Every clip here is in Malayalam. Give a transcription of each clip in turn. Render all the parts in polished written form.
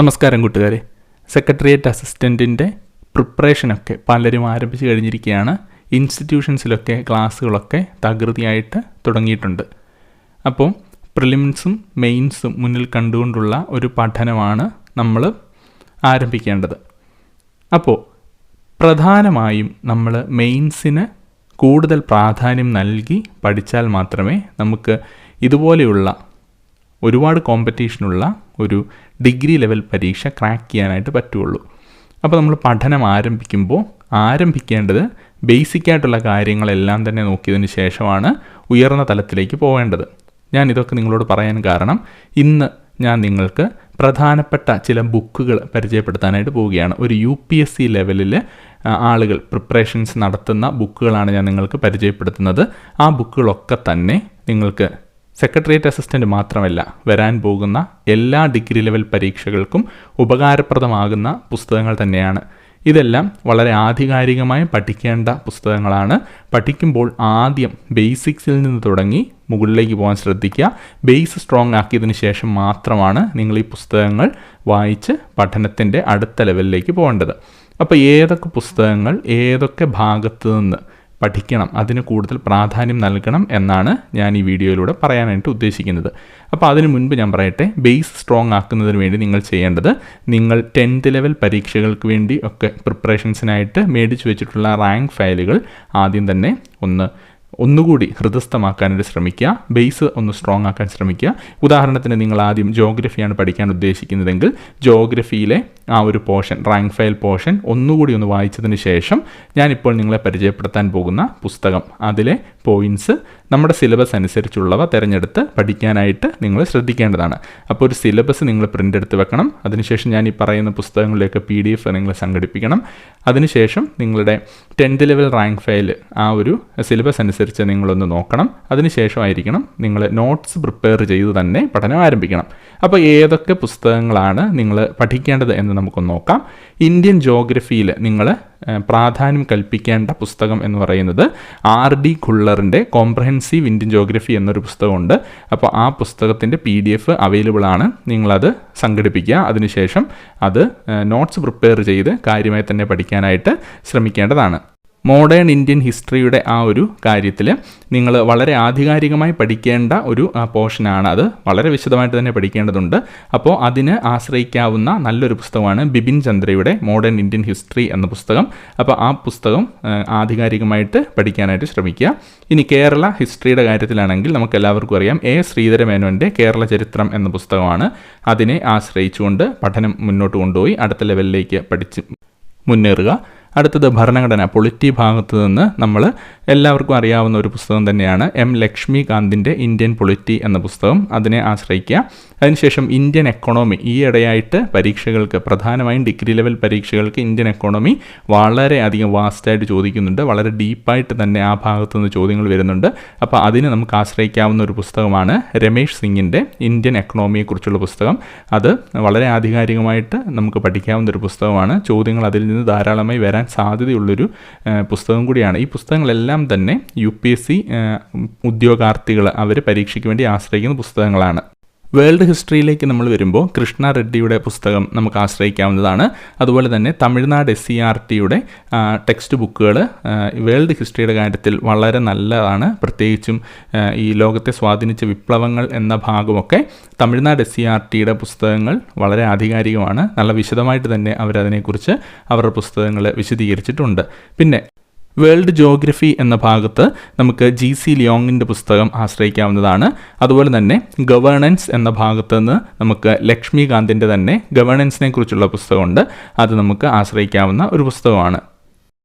നമസ്കാരം കൂട്ടുകാരെ. സെക്രട്ടേറിയറ്റ് അസിസ്റ്റൻറ്റിൻ്റെ പ്രിപ്പറേഷനൊക്കെ പലരും ആരംഭിച്ച് കഴിഞ്ഞിരിക്കുകയാണ്. ഇൻസ്റ്റിറ്റ്യൂഷൻസിലൊക്കെ ക്ലാസ്സുകളൊക്കെ തകൃതിയായിട്ട് തുടങ്ങിയിട്ടുണ്ട്. അപ്പോൾ പ്രിലിംസും മെയിൻസും മുന്നിൽ കണ്ടുകൊണ്ടുള്ള ഒരു പഠനമാണ് നമ്മൾ ആരംഭിക്കേണ്ടത്. അപ്പോൾ പ്രധാനമായും നമ്മൾ മെയിൻസിന് കൂടുതൽ പ്രാധാന്യം നൽകി പഠിച്ചാൽ മാത്രമേ നമുക്ക് ഇതുപോലെയുള്ള ഒരുപാട് കോമ്പറ്റീഷനുള്ള ഒരു ഡിഗ്രി ലെവൽ പരീക്ഷ ക്രാക്ക് ചെയ്യാനായിട്ട് പറ്റുള്ളൂ. അപ്പോൾ നമ്മൾ പഠനം ആരംഭിക്കേണ്ടത് ബേസിക്കായിട്ടുള്ള കാര്യങ്ങളെല്ലാം തന്നെ നോക്കിയതിന് ശേഷമാണ് ഉയർന്ന തലത്തിലേക്ക് പോകേണ്ടത്. ഞാനിതൊക്കെ നിങ്ങളോട് പറയാൻ കാരണം ഇന്ന് ഞാൻ നിങ്ങൾക്ക് പ്രധാനപ്പെട്ട ചില ബുക്കുകൾ പരിചയപ്പെടുത്താനായിട്ട് പോവുകയാണ്. ഒരു UPSC ലെവലിൽ ആളുകൾ പ്രിപ്പറേഷൻസ് നടത്തുന്ന ബുക്കുകളാണ് ഞാൻ നിങ്ങൾക്ക് പരിചയപ്പെടുത്തുന്നത്. ആ ബുക്കുകളൊക്കെ തന്നെ നിങ്ങൾക്ക് സെക്രട്ടേറിയറ്റ് അസിസ്റ്റൻ്റ് മാത്രമല്ല, വരാൻ പോകുന്ന എല്ലാ ഡിഗ്രി ലെവൽ പരീക്ഷകൾക്കും ഉപകാരപ്രദമാകുന്ന പുസ്തകങ്ങൾ തന്നെയാണ്. ഇതെല്ലാം വളരെ ആധികാരികമായി പഠിക്കേണ്ട പുസ്തകങ്ങളാണ്. പഠിക്കുമ്പോൾ ആദ്യം ബേസിക്സിൽ നിന്ന് തുടങ്ങി മുകളിലേക്ക് പോകാൻ ശ്രദ്ധിക്കുക. ബേസ് സ്ട്രോങ് ആക്കിയതിന് ശേഷം മാത്രമാണ് നിങ്ങൾ ഈ പുസ്തകങ്ങൾ വായിച്ച് പഠനത്തിൻ്റെ അടുത്ത ലെവലിലേക്ക് പോകേണ്ടത്. അപ്പോൾ ഏതൊക്കെ പുസ്തകങ്ങൾ ഏതൊക്കെ ഭാഗത്ത് നിന്ന് പഠിക്കണം, അതിന് കൂടുതൽ പ്രാധാന്യം നൽകണം എന്നാണ് ഞാൻ ഈ വീഡിയോയിലൂടെ പറയാനായിട്ട് ഉദ്ദേശിക്കുന്നത്. അപ്പോൾ അതിനു മുൻപ് ഞാൻ പറയട്ടെ, ബേസ് സ്ട്രോങ് ആക്കുന്നതിന് വേണ്ടി നിങ്ങൾ ചെയ്യേണ്ടത്, നിങ്ങൾ 10th ലെവൽ പരീക്ഷകൾക്ക് വേണ്ടി ഒക്കെ പ്രിപ്പറേഷൻസിനായിട്ട് മേടിച്ചു വെച്ചിട്ടുള്ള റാങ്ക് ഫയലുകൾ ആദ്യം തന്നെ ഒന്നുകൂടി ഹൃദയസ്ഥമാക്കാനായിട്ട് ശ്രമിക്കുക. ബേസ് ഒന്ന് സ്ട്രോങ് ആക്കാൻ ശ്രമിക്കുക. ഉദാഹരണത്തിന് നിങ്ങൾ ആദ്യം ജോഗ്രഫിയാണ് പഠിക്കാൻ ഉദ്ദേശിക്കുന്നതെങ്കിൽ ജോഗ്രഫിയിലെ ആ ഒരു പോർഷൻ, റാങ്ക് ഫയൽ പോർഷൻ ഒന്നുകൂടി ഒന്ന് വായിച്ചതിന് ശേഷം ഞാനിപ്പോൾ നിങ്ങളെ പരിചയപ്പെടുത്താൻ പോകുന്ന പുസ്തകം, അതിലെ പോയിൻറ്റ്സ് നമ്മുടെ സിലബസ് അനുസരിച്ചുള്ളവ തിരഞ്ഞെടുത്ത് പഠിക്കാനായിട്ട് നിങ്ങൾ ശ്രദ്ധിക്കേണ്ടതാണ്. അപ്പോൾ ഒരു സിലബസ് നിങ്ങൾ പ്രിൻ്റ് എടുത്ത് വെക്കണം. അതിനുശേഷം ഞാൻ ഈ പറയുന്ന പുസ്തകങ്ങളിലേക്ക് PDF നിങ്ങൾ സംഘടിപ്പിക്കണം. അതിനുശേഷം നിങ്ങളുടെ 10th ലെവൽ റാങ്ക് ഫയൽ ആ ഒരു സിലബസ് അനുസരിച്ച് നിങ്ങളൊന്ന് നോക്കണം. അതിനുശേഷമായിരിക്കണം നിങ്ങൾ നോട്ട്സ് പ്രിപ്പയർ ചെയ്ത് തന്നെ പഠനം ആരംഭിക്കണം. അപ്പോൾ ഏതൊക്കെ പുസ്തകങ്ങളാണ് നിങ്ങൾ പഠിക്കേണ്ടത് എന്ന് നമുക്കൊന്ന് നോക്കാം. ഇന്ത്യൻ ജോഗ്രഫിയിൽ നിങ്ങൾ പ്രാധാന്യം കൽപ്പിക്കേണ്ട പുസ്തകം എന്ന് പറയുന്നത് RD ഖുള്ളറിൻ്റെ കോംപ്രഹെൻസീവ് ഇന്ത്യൻ ജോഗ്രഫി എന്നൊരു പുസ്തകമുണ്ട്. അപ്പോൾ ആ പുസ്തകത്തിൻ്റെ PDF അവൈലബിൾ ആണ്. നിങ്ങളത് സംഘടിപ്പിക്കുക. അതിനുശേഷം അത് നോട്ട്സ് പ്രിപ്പയർ ചെയ്ത് കാര്യമായി തന്നെ പഠിക്കാനായിട്ട് ശ്രമിക്കേണ്ടതാണ്. മോഡേൺ ഇന്ത്യൻ ഹിസ്റ്ററിയുടെ ആ ഒരു കാര്യത്തിൽ നിങ്ങൾ വളരെ ആധികാരികമായി പഠിക്കേണ്ട ഒരു പോർഷനാണ്. അത് വളരെ വിശദമായിട്ട് തന്നെ പഠിക്കേണ്ടതുണ്ട്. അപ്പോൾ അതിന് ആശ്രയിക്കാവുന്ന നല്ലൊരു പുസ്തകമാണ് ബിപിൻ ചന്ദ്രയുടെ മോഡേൺ ഇന്ത്യൻ ഹിസ്റ്ററി എന്ന പുസ്തകം. അപ്പോൾ ആ പുസ്തകം ആധികാരികമായിട്ട് പഠിക്കാനായിട്ട് ശ്രമിക്കുക. ഇനി കേരള ഹിസ്റ്ററിയുടെ കാര്യത്തിലാണെങ്കിൽ നമുക്ക് എല്ലാവർക്കും അറിയാം, ശ്രീധരമേനോൻ്റെ കേരള ചരിത്രം എന്ന പുസ്തകമാണ്. അതിനെ ആശ്രയിച്ചുകൊണ്ട് പഠനം മുന്നോട്ട് കൊണ്ടുപോയി അടുത്ത ലെവലിലേക്ക് പഠിച്ച് മുന്നേറുക. അടുത്തത് ഭരണഘടന, പൊളിറ്റി ഭാഗത്ത് നിന്ന് നമ്മൾ എല്ലാവർക്കും അറിയാവുന്ന ഒരു പുസ്തകം തന്നെയാണ് ലക്ഷ്മികാന്തിൻ്റെ ഇന്ത്യൻ പൊളിറ്റി എന്ന പുസ്തകം. അതിനെ ആശ്രയിക്കുക. അതിനുശേഷം ഇന്ത്യൻ എക്കോണമി, ഈയിടെയായിട്ട് പരീക്ഷകൾക്ക്, പ്രധാനമായും ഡിഗ്രി ലെവൽ പരീക്ഷകൾക്ക് ഇന്ത്യൻ എക്കോണമി വളരെയധികം വാസ്റ്റായിട്ട് ചോദിക്കുന്നുണ്ട്. വളരെ ഡീപ്പായിട്ട് തന്നെ ആ ഭാഗത്തു നിന്ന് ചോദ്യങ്ങൾ വരുന്നുണ്ട്. അപ്പോൾ അതിന് നമുക്ക് ആശ്രയിക്കാവുന്ന ഒരു പുസ്തകമാണ് രമേശ് സിംഗിൻ്റെ ഇന്ത്യൻ എക്കണോമിയെക്കുറിച്ചുള്ള പുസ്തകം. അത് വളരെ ആധികാരികമായിട്ട് നമുക്ക് പഠിക്കാവുന്ന ഒരു പുസ്തകമാണ്. ചോദ്യങ്ങൾ അതിൽ നിന്ന് ധാരാളമായി വരാൻ സാധ്യതയുള്ളൊരു പുസ്തകം കൂടിയാണ്. ഈ പുസ്തകങ്ങളെല്ലാം തന്നെ UPSC ഉദ്യോഗാർത്ഥികൾ അവർ പരീക്ഷയ്ക്ക് വേണ്ടി ആശ്രയിക്കുന്ന പുസ്തകങ്ങളാണ്. വേൾഡ് ഹിസ്റ്ററിയിലേക്ക് നമ്മൾ വരുമ്പോൾ കൃഷ്ണ റെഡ്ഡിയുടെ പുസ്തകം നമുക്ക് ആശ്രയിക്കാവുന്നതാണ്. അതുപോലെ തന്നെ തമിഴ്നാട് SCERTയുടെ ടെക്സ്റ്റ് ബുക്കുകൾ വേൾഡ് ഹിസ്റ്ററിയുടെ കാര്യത്തിൽ വളരെ നല്ലതാണ്. പ്രത്യേകിച്ചും ഈ ലോകത്തെ സ്വാധീനിച്ച വിപ്ലവങ്ങൾ എന്ന ഭാഗമൊക്കെ തമിഴ്നാട് SCERTയുടെ പുസ്തകങ്ങൾ വളരെ ആധികാരികമാണ്. നല്ല വിശദമായിട്ട് തന്നെ അവരതിനെക്കുറിച്ച് അവരുടെ പുസ്തകങ്ങൾ വിശദീകരിച്ചിട്ടുണ്ട്. പിന്നെ വേൾഡ് ജോഗ്രഫി എന്ന ഭാഗത്ത് നമുക്ക് GC ലിയോങ്ങിൻ്റെ പുസ്തകം ആശ്രയിക്കാവുന്നതാണ്. അതുപോലെ തന്നെ ഗവേണൻസ് എന്ന ഭാഗത്ത് നിന്ന് നമുക്ക് ലക്ഷ്മികാന്തിൻ്റെ തന്നെ ഗവേണൻസിനെ കുറിച്ചുള്ള പുസ്തകമുണ്ട്. അത് നമുക്ക് ആശ്രയിക്കാവുന്ന ഒരു പുസ്തകമാണ്.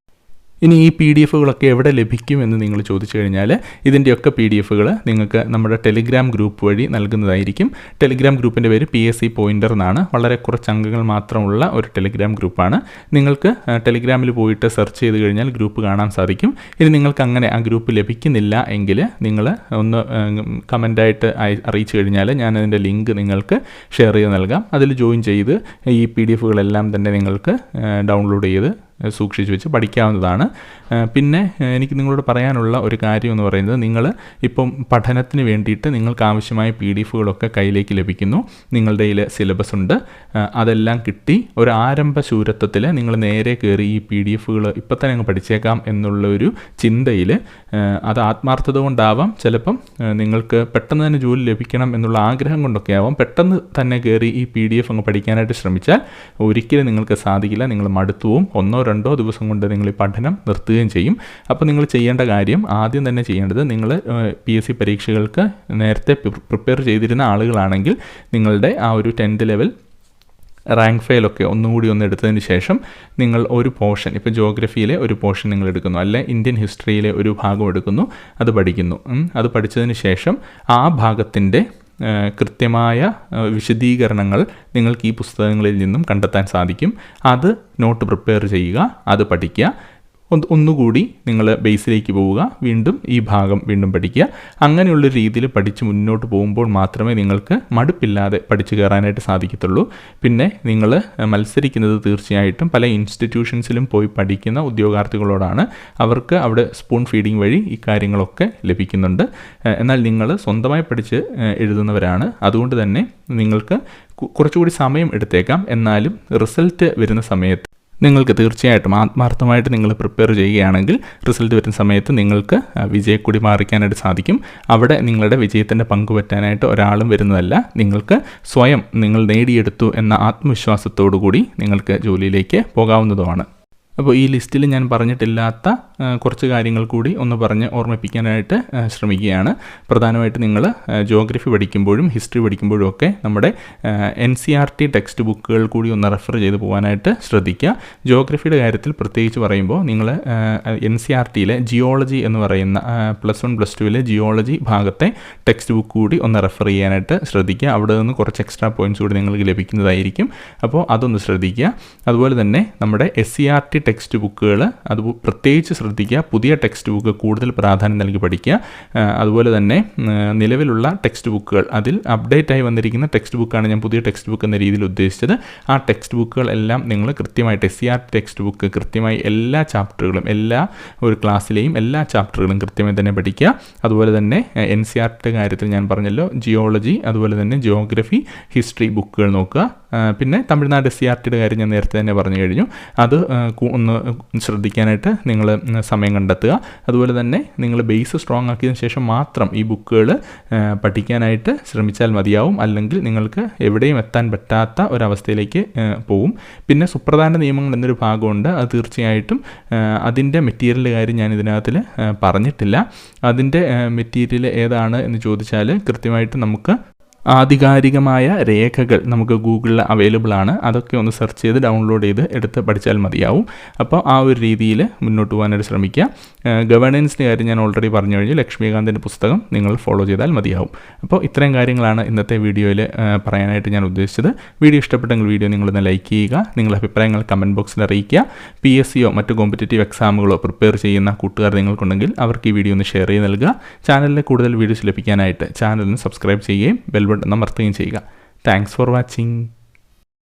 ഇനി ഈ PDFകളൊക്കെ എവിടെ ലഭിക്കും എന്ന് നിങ്ങൾ ചോദിച്ചു കഴിഞ്ഞാൽ ഇതിൻ്റെയൊക്കെ PDFകൾ നിങ്ങൾക്ക് നമ്മുടെ ടെലിഗ്രാം ഗ്രൂപ്പ് വഴി നൽകുന്നതായിരിക്കും. ടെലിഗ്രാം ഗ്രൂപ്പിൻ്റെ പേര് PSC പോയിൻ്റർ എന്നാണ്. വളരെ കുറച്ച് അംഗങ്ങൾ മാത്രമുള്ള ഒരു ടെലിഗ്രാം ഗ്രൂപ്പാണ്. നിങ്ങൾക്ക് ടെലിഗ്രാമിൽ പോയിട്ട് സെർച്ച് ചെയ്ത് കഴിഞ്ഞാൽ ഗ്രൂപ്പ് കാണാൻ സാധിക്കും. ഇനി നിങ്ങൾക്ക് അങ്ങനെ ആ ഗ്രൂപ്പ് ലഭിക്കുന്നില്ല എങ്കിൽ നിങ്ങൾ ഒന്ന് കമൻ്റായിട്ട് അറിയിച്ചു കഴിഞ്ഞാൽ ഞാനതിൻ്റെ ലിങ്ക് നിങ്ങൾക്ക് ഷെയർ ചെയ്ത് നൽകാം. അതിൽ ജോയിൻ ചെയ്ത് ഈ PDFകളെല്ലാം തന്നെ നിങ്ങൾക്ക് ഡൗൺലോഡ് ചെയ്ത് സൂക്ഷിച്ച് വെച്ച് പഠിക്കാവുന്നതാണ്. പിന്നെ എനിക്ക് നിങ്ങളോട് പറയാനുള്ള ഒരു കാര്യം എന്ന് പറയുന്നത്, നിങ്ങൾ ഇപ്പം പഠനത്തിന് വേണ്ടിയിട്ട് നിങ്ങൾക്ക് ആവശ്യമായ PDF-കളൊക്കെ കയ്യിലേക്ക് ലഭിക്കുന്നു. നിങ്ങളുടെ കയ്യിൽ സിലബസ് ഉണ്ട്, അതെല്ലാം കിട്ടി ഒരു ആരംഭ ശൂരത്വത്തിൽ നിങ്ങൾ നേരെ കയറി ഈ PDF-കൾ ഇപ്പം തന്നെ അങ്ങ് പഠിച്ചേക്കാം എന്നുള്ള ഒരു ചിന്തയിൽ, അത് ആത്മാർത്ഥത കൊണ്ടാവാം, ചിലപ്പം നിങ്ങൾക്ക് പെട്ടെന്ന് തന്നെ ജോലി ലഭിക്കണം എന്നുള്ള ആഗ്രഹം കൊണ്ടൊക്കെ ആവാം, പെട്ടെന്ന് തന്നെ കയറി ഈ PDF അങ്ങ് പഠിക്കാനായിട്ട് ശ്രമിച്ചാൽ ഒരിക്കലും നിങ്ങൾക്ക് സാധിക്കില്ല. നിങ്ങൾ മടുത്തുവും 1-2 ദിവസം കൊണ്ട് നിങ്ങൾ ഈ പഠനം നിർത്തുകയും ചെയ്യും. അപ്പോൾ നിങ്ങൾ ചെയ്യേണ്ട കാര്യം, ആദ്യം തന്നെ ചെയ്യേണ്ടത്, നിങ്ങൾ PSC പരീക്ഷകൾക്ക് നേരത്തെ പ്രിപ്പയർ ചെയ്തിരുന്ന ആളുകളാണെങ്കിൽ നിങ്ങളുടെ ആ ഒരു 10th ലെവൽ റാങ്ക് ഫയലൊക്കെ ഒന്നുകൂടി എടുത്തതിന് ശേഷം നിങ്ങൾ ഒരു പോർഷൻ, ഇപ്പോൾ ജോഗ്രഫിയിലെ ഒരു പോർഷൻ നിങ്ങൾ എടുക്കുന്നു, അല്ലെ ഇന്ത്യൻ ഹിസ്റ്ററിയിലെ ഒരു ഭാഗം എടുക്കുന്നു, അത് പഠിക്കുന്നു. അത് പഠിച്ചതിന് ശേഷം ആ ഭാഗത്തിൻ്റെ കൃത്യമായ വിശദീകരണങ്ങൾ നിങ്ങൾക്ക് ഈ പുസ്തകങ്ങളിൽ നിന്നും കണ്ടെത്താൻ സാധിക്കും. അത് നോട്ട് പ്രിപ്പയർ ചെയ്യുക, അത് പഠിക്കുക. ഒന്നുകൂടി നിങ്ങൾ ബേസിലേക്ക് പോവുക, വീണ്ടും ഈ ഭാഗം വീണ്ടും പഠിക്കുക. അങ്ങനെയുള്ള രീതിയിൽ പഠിച്ച് മുന്നോട്ട് പോകുമ്പോൾ മാത്രമേ നിങ്ങൾക്ക് മടുപ്പില്ലാതെ പഠിച്ചു കയറാനായിട്ട് സാധിക്കത്തുള്ളൂ. പിന്നെ നിങ്ങൾ മത്സരിക്കുന്നത് തീർച്ചയായിട്ടും പല ഇൻസ്റ്റിറ്റ്യൂഷൻസിലും പോയി പഠിക്കുന്ന ഉദ്യോഗാർത്ഥികളോടാണ്. അവർക്ക് അവിടെ സ്പൂൺ ഫീഡിങ് വഴി ഈ കാര്യങ്ങളൊക്കെ ലഭിക്കുന്നുണ്ട്. എന്നാൽ നിങ്ങൾ സ്വന്തമായി പഠിച്ച് എഴുതുന്നവരാണ്. അതുകൊണ്ട് തന്നെ നിങ്ങൾക്ക് കുറച്ചുകൂടി സമയം എടുത്തേക്കാം. എന്നാലും റിസൾട്ട് വരുന്ന സമയത്ത് നിങ്ങൾക്ക് തീർച്ചയായിട്ടും ആത്മാർത്ഥമായിട്ട് നിങ്ങൾ പ്രിപ്പയർ ചെയ്യുകയാണെങ്കിൽ റിസൾട്ട് വരുന്ന സമയത്ത് നിങ്ങൾക്ക് വിജയക്കൊടി മാറിക്കാനായിട്ട് സാധിക്കും. അവിടെ നിങ്ങളുടെ വിജയത്തിൻ്റെ പങ്കുപറ്റാനായിട്ട് ഒരാളും വരുന്നതല്ല. നിങ്ങൾക്ക് സ്വയം നിങ്ങൾ നേടിയെടുത്തു എന്ന ആത്മവിശ്വാസത്തോടു കൂടി നിങ്ങൾക്ക് ജോലിയിലേക്ക് പോകാവുന്നതുമാണ്. അപ്പോൾ ഈ ലിസ്റ്റിൽ ഞാൻ പറഞ്ഞിട്ടില്ലാത്ത കുറച്ച് കാര്യങ്ങൾ കൂടി ഒന്ന് പറഞ്ഞ് ഓർമ്മിപ്പിക്കാനായിട്ട് ശ്രമിക്കുകയാണ്. പ്രധാനമായിട്ട് നിങ്ങൾ ജോഗ്രഫി പഠിക്കുമ്പോഴും ഹിസ്റ്ററി പഠിക്കുമ്പോഴും ഒക്കെ നമ്മുടെ NCERT ടെക്സ്റ്റ് ബുക്കുകൾ കൂടി ഒന്ന് റെഫർ ചെയ്ത് പോകാനായിട്ട് ശ്രദ്ധിക്കുക. ജോഗ്രഫിയുടെ കാര്യത്തിൽ പ്രത്യേകിച്ച് പറയുമ്പോൾ നിങ്ങൾ NCERTയിലെ ജിയോളജി എന്ന് പറയുന്ന +1 +2 ജിയോളജി ഭാഗത്തെ ടെക്സ്റ്റ് ബുക്ക് കൂടി ഒന്ന് റെഫർ ചെയ്യാനായിട്ട് ശ്രദ്ധിക്കുക. അവിടെ നിന്ന് കുറച്ച് എക്സ്ട്രാ പോയിൻറ്റ്സ് കൂടി നിങ്ങൾക്ക് ലഭിക്കുന്നതായിരിക്കും. അപ്പോൾ അതൊന്ന് ശ്രദ്ധിക്കുക. അതുപോലെ തന്നെ നമ്മുടെ SCERT ടെക്സ്റ്റ് ബുക്കുകൾ അത് പ്രത്യേകിച്ച് ശ്രദ്ധിക്കുക. പുതിയ ടെക്സ്റ്റ് ബുക്ക് കൂടുതൽ പ്രാധാന്യം നൽകി പഠിക്കുക. അതുപോലെ തന്നെ നിലവിലുള്ള ടെക്സ്റ്റ് ബുക്കുകൾ, അതിൽ അപ്ഡേറ്റ് ആയി വന്നിരിക്കുന്ന ടെക്സ്റ്റ് ബുക്കാണ് ഞാൻ പുതിയ ടെക്സ്റ്റ് ബുക്ക് എന്ന രീതിയിൽ ഉദ്ദേശിച്ചത്. ആ ടെക്സ്റ്റ് ബുക്കുകൾ എല്ലാം നിങ്ങൾ കൃത്യമായിട്ട് SCERT ടെക്സ്റ്റ് ബുക്ക് കൃത്യമായി എല്ലാ ചാപ്റ്ററുകളും, എല്ലാ ഒരു ക്ലാസ്സിലെയും എല്ലാ ചാപ്റ്ററുകളും കൃത്യമായി തന്നെ പഠിക്കുക. അതുപോലെ തന്നെ NCERT കാര്യത്തിൽ ഞാൻ പറഞ്ഞല്ലോ, ജിയോളജി അതുപോലെ തന്നെ ജിയോഗ്രഫി ഹിസ്റ്ററി ബുക്കുകൾ നോക്കുക. പിന്നെ തമിഴ്നാട് SCERTയുടെ കാര്യം ഞാൻ നേരത്തെ തന്നെ പറഞ്ഞു കഴിഞ്ഞു. അത് ഒന്ന് ശ്രദ്ധിക്കാനായിട്ട് നിങ്ങൾ സമയം കണ്ടെത്തുക. അതുപോലെ തന്നെ നിങ്ങൾ ബേസ് സ്ട്രോങ് ആക്കിയതിന് ശേഷം മാത്രം ഈ ബുക്കുകൾ പഠിക്കാനായിട്ട് ശ്രമിച്ചാൽ മതിയാവും. അല്ലെങ്കിൽ നിങ്ങൾക്ക് എവിടെയും എത്താൻ പറ്റാത്ത ഒരവസ്ഥയിലേക്ക് പോവും. പിന്നെ സുപ്രധാന നിയമങ്ങൾ എന്നൊരു ഭാഗമുണ്ട്. അത് തീർച്ചയായിട്ടും അതിൻ്റെ മെറ്റീരിയലിൻ്റെ കാര്യം ഞാൻ ഇതിനകത്തിൽ പറഞ്ഞിട്ടില്ല. അതിൻ്റെ മെറ്റീരിയൽ ഏതാണ് എന്ന് ചോദിച്ചാൽ കൃത്യമായിട്ട് നമുക്ക് ആധികാരികമായ രേഖകൾ നമുക്ക് ഗൂഗിളിൽ അവൈലബിൾ ആണ്. അതൊക്കെ ഒന്ന് സെർച്ച് ചെയ്ത് ഡൗൺലോഡ് ചെയ്ത് എടുത്ത് പഠിച്ചാൽ മതിയാവും. അപ്പോൾ ആ ഒരു രീതിയിൽ മുന്നോട്ട് പോകാനായിട്ട് ശ്രമിക്കുക. ഗവേണൻസിൻ്റെ കാര്യം ഞാൻ ഓൾറെഡി പറഞ്ഞു കഴിഞ്ഞു. ലക്ഷ്മികാന്തിൻ്റെ പുസ്തകം നിങ്ങൾ ഫോളോ ചെയ്താൽ മതിയാവും. അപ്പോൾ ഇത്രയും കാര്യങ്ങളാണ് ഇന്നത്തെ വീഡിയോയിൽ പറയാനായിട്ട് ഞാൻ ഉദ്ദേശിച്ചത്. വീഡിയോ ഇഷ്ടപ്പെട്ടെങ്കിൽ വീഡിയോ നിങ്ങളൊന്ന് ലൈക്ക് ചെയ്യുക. നിങ്ങളുടെ അഭിപ്രായങ്ങൾ കമൻറ്റ് ബോക്സിൽ അറിയിക്കുക. PSCയോ മറ്റ് കോമ്പറ്റേറ്റീവ് എക്സാമുകളോ പ്രിപ്പയർ ചെയ്യുന്ന കൂട്ടുകാർ നിങ്ങൾക്കുണ്ടെങ്കിൽ അവർക്ക് ഈ വീഡിയോ ഒന്ന് ഷെയർ ചെയ്ത് നൽകുക. ചാനലിലെ കൂടുതൽ വീഡിയോസ് ലഭിക്കാനായിട്ട് ചാനലിന് സബ്സ്ക്രൈബ് ചെയ്യുകയും ബെൽ ബട്ടൺ അമർത്തുകയും ചെയ്യുക. Thanks for watching.